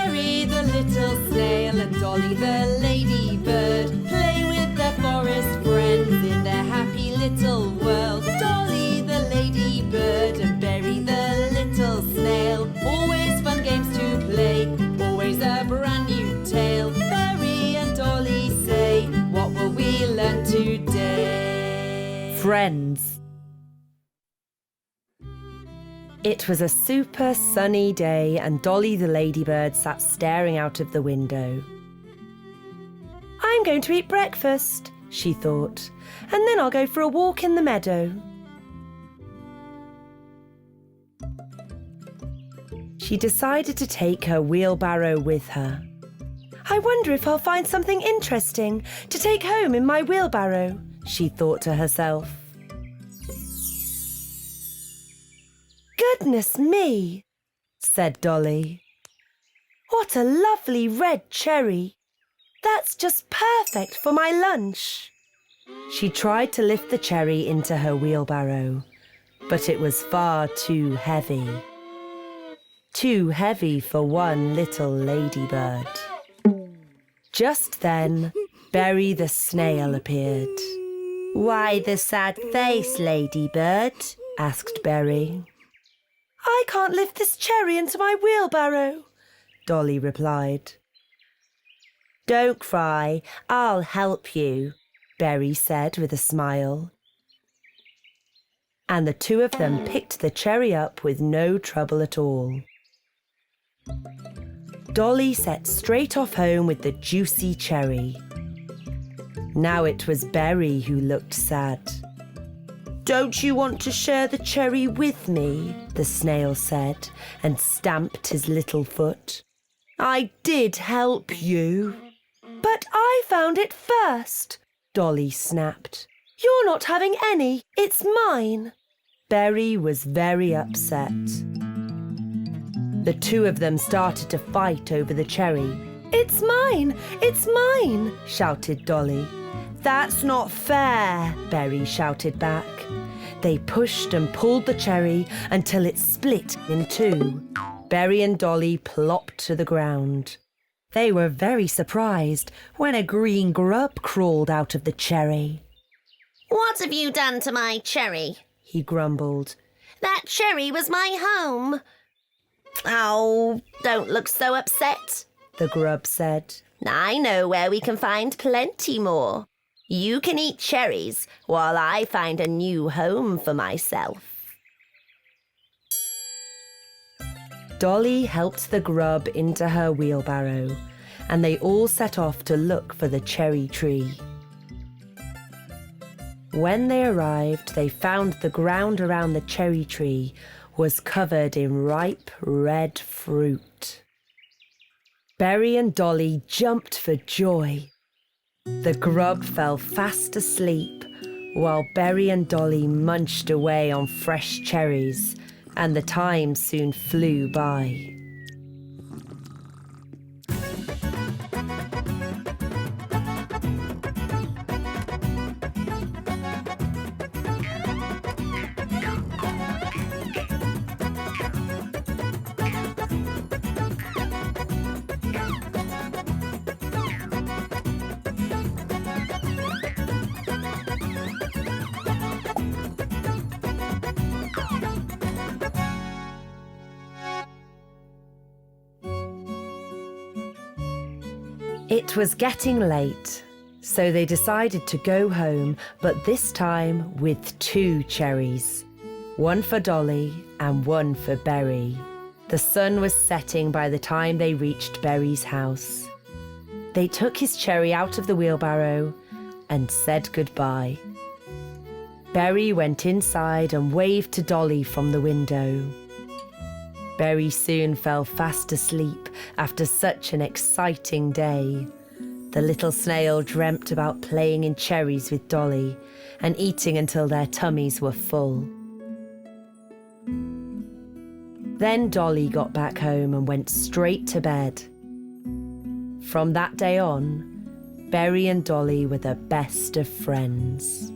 Berry the little snail and Dolly the ladybird play with their forest friends in their happy little world. Dolly the ladybird and Berry the little snail, always fun games to play, always a brand new tale. Berry and Dolly say, what will we learn today? Friends. It was a super sunny day and Dolly the ladybird sat staring out of the window. I'm going to eat breakfast, she thought, and then I'll go for a walk in the meadow. She decided to take her wheelbarrow with her. I wonder if I'll find something interesting to take home in my wheelbarrow, she thought to herself. Goodness me, said Dolly. What a lovely red cherry. That's just perfect for my lunch. She tried to lift the cherry into her wheelbarrow, but it was far too heavy. Too heavy for one little ladybird. Just then, Berry the snail appeared. Why the sad face, ladybird? Asked Berry. I can't lift this cherry into my wheelbarrow, Dolly replied. Don't cry, I'll help you, Berry said with a smile. And the two of them picked the cherry up with no trouble at all. Dolly set straight off home with the juicy cherry. Now it was Berry who looked sad. Don't you want to share the cherry with me? The snail said, and stamped his little foot. I did help you. But I found it first, Dolly snapped. You're not having any, it's mine. Berry was very upset. The two of them started to fight over the cherry. It's mine, shouted Dolly. That's not fair, Berry shouted back. They pushed and pulled the cherry until it split in two. Berry and Dolly plopped to the ground. They were very surprised when a green grub crawled out of the cherry. What have you done to my cherry? He grumbled. That cherry was my home. Oh, don't look so upset, the grub said. I know where we can find plenty more. You can eat cherries while I find a new home for myself. Dolly helped the grub into her wheelbarrow, and they all set off to look for the cherry tree. When they arrived, they found the ground around the cherry tree was covered in ripe red fruit. Berry and Dolly jumped for joy. The grub fell fast asleep while Berry and Dolly munched away on fresh cherries, and the time soon flew by. It was getting late, so they decided to go home, but this time with 2 cherries. One for Dolly and one for Berry. The sun was setting by the time they reached Berry's house. They took his cherry out of the wheelbarrow and said goodbye. Berry went inside and waved to Dolly from the window. Berry soon fell fast asleep after such an exciting day. The little snail dreamt about playing in cherries with Dolly and eating until their tummies were full. Then Dolly got back home and went straight to bed. From that day on, Berry and Dolly were the best of friends.